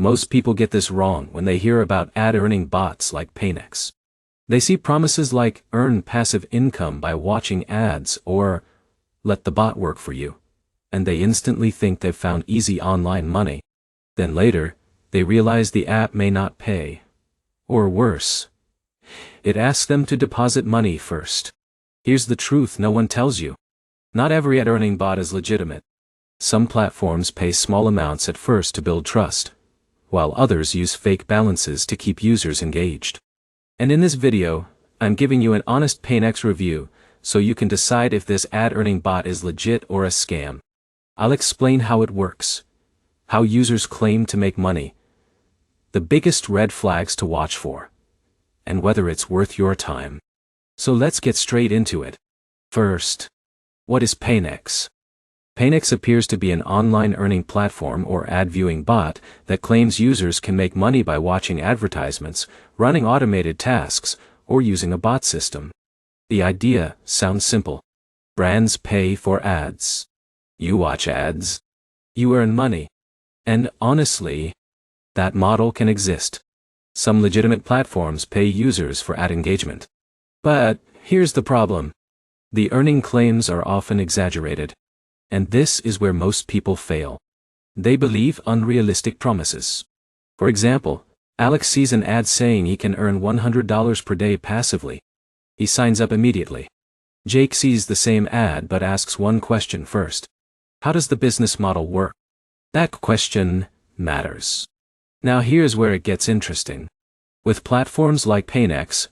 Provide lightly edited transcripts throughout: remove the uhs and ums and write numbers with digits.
Most people get this wrong when they hear about ad-earning bots like PayneX. They see promises like earn passive income by watching ads or let the bot work for you, and they instantly think they've found easy online money. Then later, they realize the app may not pay. Or worse, it asks them to deposit money first. Here's the truth no one tells you. Not every ad-earning bot is legitimate. Some platforms pay small amounts at first to build trust, while others use fake balances to keep users engaged. And in this video, I'm giving you an honest PayneX review, so you can decide if this ad-earning bot is legit or a scam. I'll explain how it works, how users claim to make money, the biggest red flags to watch for, and whether it's worth your time. So let's get straight into it. First, what is PayneX? PayneX appears to be an online earning platform or ad viewing bot that claims users can make money by watching advertisements, running automated tasks, or using a bot system. The idea sounds simple. Brands pay for ads. You watch ads. You earn money. And honestly, that model can exist. Some legitimate platforms pay users for ad engagement. But here's the problem. The earning claims are often exaggerated. And this is where most people fail. They believe unrealistic promises. For example, Alex sees an ad saying he can earn $100 per day passively. He signs up immediately. Jake sees the same ad but asks one question first. How does the business model work? That question matters. Now here's where it gets interesting. With platforms like PayneX,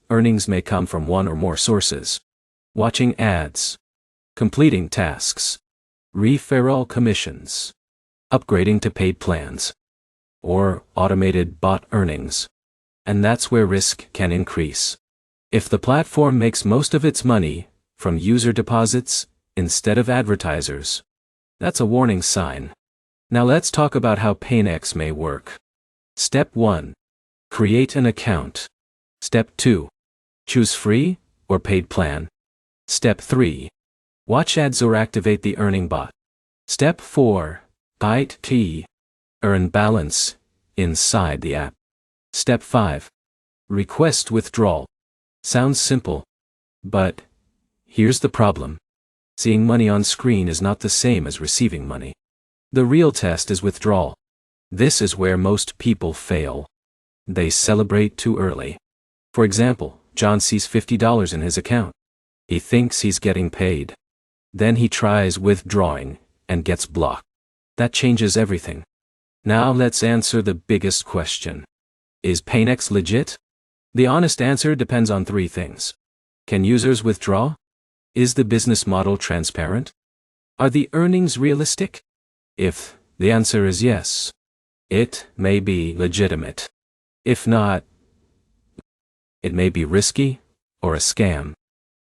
earnings may come from one or more sources. Watching ads, completing tasks, referral commissions, upgrading to paid plans, or automated bot earnings. And that's where risk can increase. If the platform makes most of its money from user deposits instead of advertisers, that's a warning sign. Now let's talk about how PayneX may work. Step 1. Create an account. Step 2. Choose free or paid plan. Step 3. Watch ads or activate the earning bot. Step 4. Buy T. Earn balance inside the app. Step 5. Request withdrawal. Sounds simple. But here's the problem. Seeing money on screen is not the same as receiving money. The real test is withdrawal. This is where most people fail. They celebrate too early. For example, John sees $50 in his account. He thinks he's getting paid. Then he tries withdrawing and gets blocked. That changes everything. Now let's answer the biggest question. Is PayneX legit? The honest answer depends on 3 things. Can users withdraw? Is the business model transparent? Are the earnings realistic? If the answer is yes, it may be legitimate. If not, it may be risky or a scam.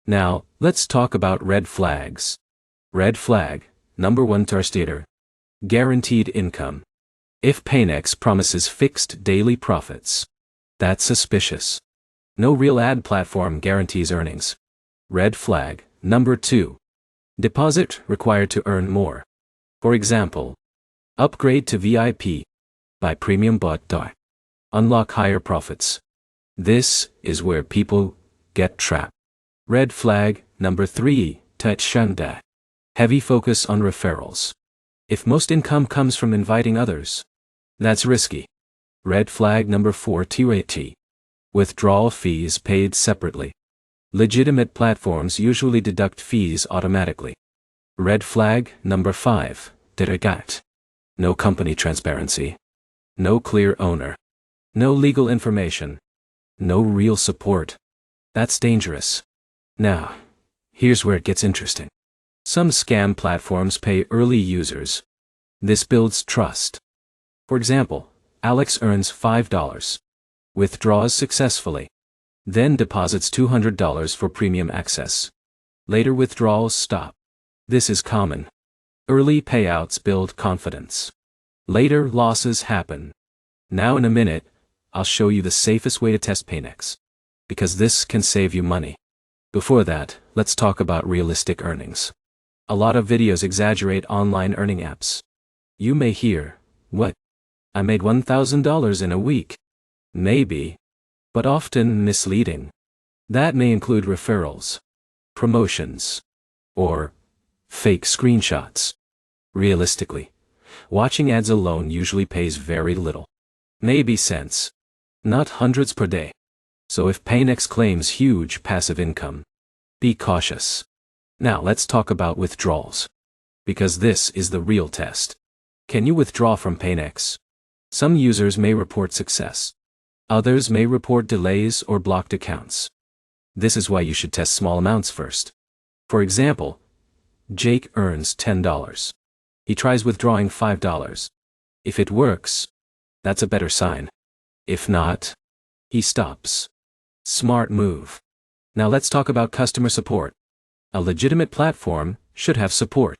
Now, let's talk about red flags. Red flag, number 1 Tarstater. Guaranteed income. If PayneX promises fixed daily profits, that's suspicious. No real ad platform guarantees earnings. Red flag, number 2. Deposit required to earn more. For example, upgrade to VIP, buy premium bot, unlock higher profits. This is where people get trapped. Red flag, number 3, Shanda. Heavy focus on referrals. If most income comes from inviting others, that's risky. Red flag number 4, TRT. Withdrawal fees paid separately. Legitimate platforms usually deduct fees automatically. Red flag number 5, Deragat. No company transparency. No clear owner. No legal information. No real support. That's dangerous. Now, here's where it gets interesting. Some scam platforms pay early users. This builds trust. For example, Alex earns $5, withdraws successfully, then deposits $200 for premium access. Later withdrawals stop. This is common. Early payouts build confidence. Later losses happen. Now in a minute, I'll show you the safest way to test PayneX, because this can save you money. Before that, let's talk about realistic earnings. A lot of videos exaggerate online earning apps. You may hear, what? I made $1,000 in a week. Maybe, but often misleading. That may include referrals, promotions, or fake screenshots. Realistically, watching ads alone usually pays very little. Maybe cents, not hundreds per day. So if PayneX claims huge passive income, be cautious. Now let's talk about withdrawals. Because this is the real test. Can you withdraw from PayneX? Some users may report success. Others may report delays or blocked accounts. This is why you should test small amounts first. For example, Jake earns $10. He tries withdrawing $5. If it works, that's a better sign. If not, he stops. Smart move. Now let's talk about customer support. A legitimate platform should have support.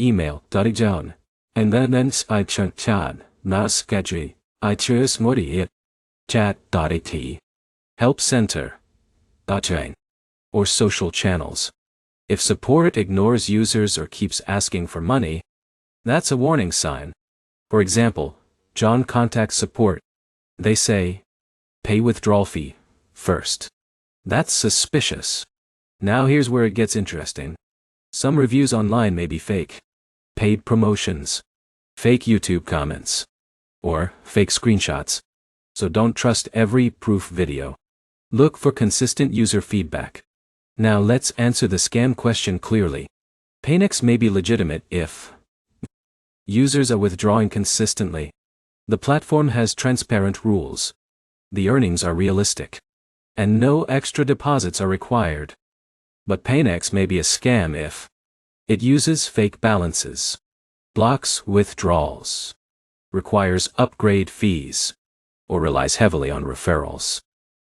Email, .jon, and then I chat, naskadri, I choose mori chat.it, help center, .jane, or social channels. If support ignores users or keeps asking for money, that's a warning sign. For example, John contacts support. They say, pay withdrawal fee first. That's suspicious. Now here's where it gets interesting. Some reviews online may be fake. Paid promotions, fake YouTube comments, or fake screenshots. So don't trust every proof video. Look for consistent user feedback. Now let's answer the scam question clearly. PayneX may be legitimate if users are withdrawing consistently. The platform has transparent rules. The earnings are realistic. And no extra deposits are required. But PayneX may be a scam if it uses fake balances, blocks withdrawals, requires upgrade fees, or relies heavily on referrals.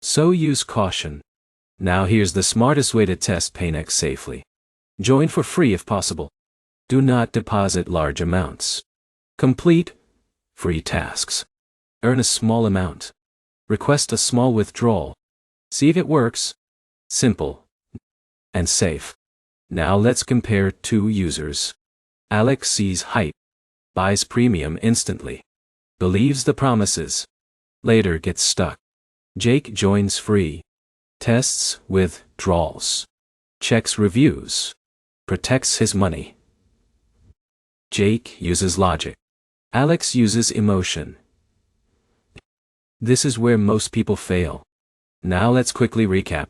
So use caution. Now here's the smartest way to test PayneX safely. Join for free if possible. Do not deposit large amounts. Complete free tasks. Earn a small amount. Request a small withdrawal. See if it works. Simple and safe. Now let's compare two users. Alex sees hype, buys premium instantly, believes the promises, later gets stuck. Jake joins free, tests withdrawals, checks reviews, protects his money. Jake uses logic. Alex uses emotion. This is where most people fail. Now let's quickly recap.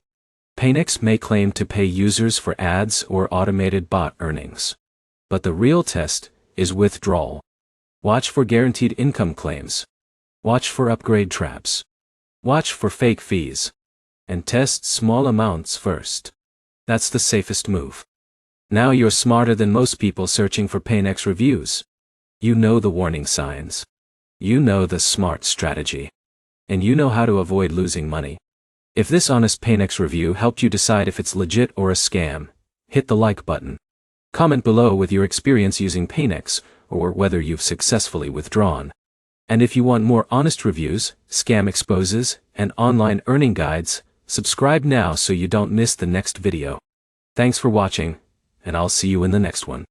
PayneX may claim to pay users for ads or automated bot earnings. But the real test is withdrawal. Watch for guaranteed income claims. Watch for upgrade traps. Watch for fake fees. And test small amounts first. That's the safest move. Now you're smarter than most people searching for PayneX reviews. You know the warning signs. You know the smart strategy. And you know how to avoid losing money. If this honest PayneX review helped you decide if it's legit or a scam, hit the like button. Comment below with your experience using PayneX or whether you've successfully withdrawn. And if you want more honest reviews, scam exposes, and online earning guides, subscribe now so you don't miss the next video. Thanks for watching, and I'll see you in the next one.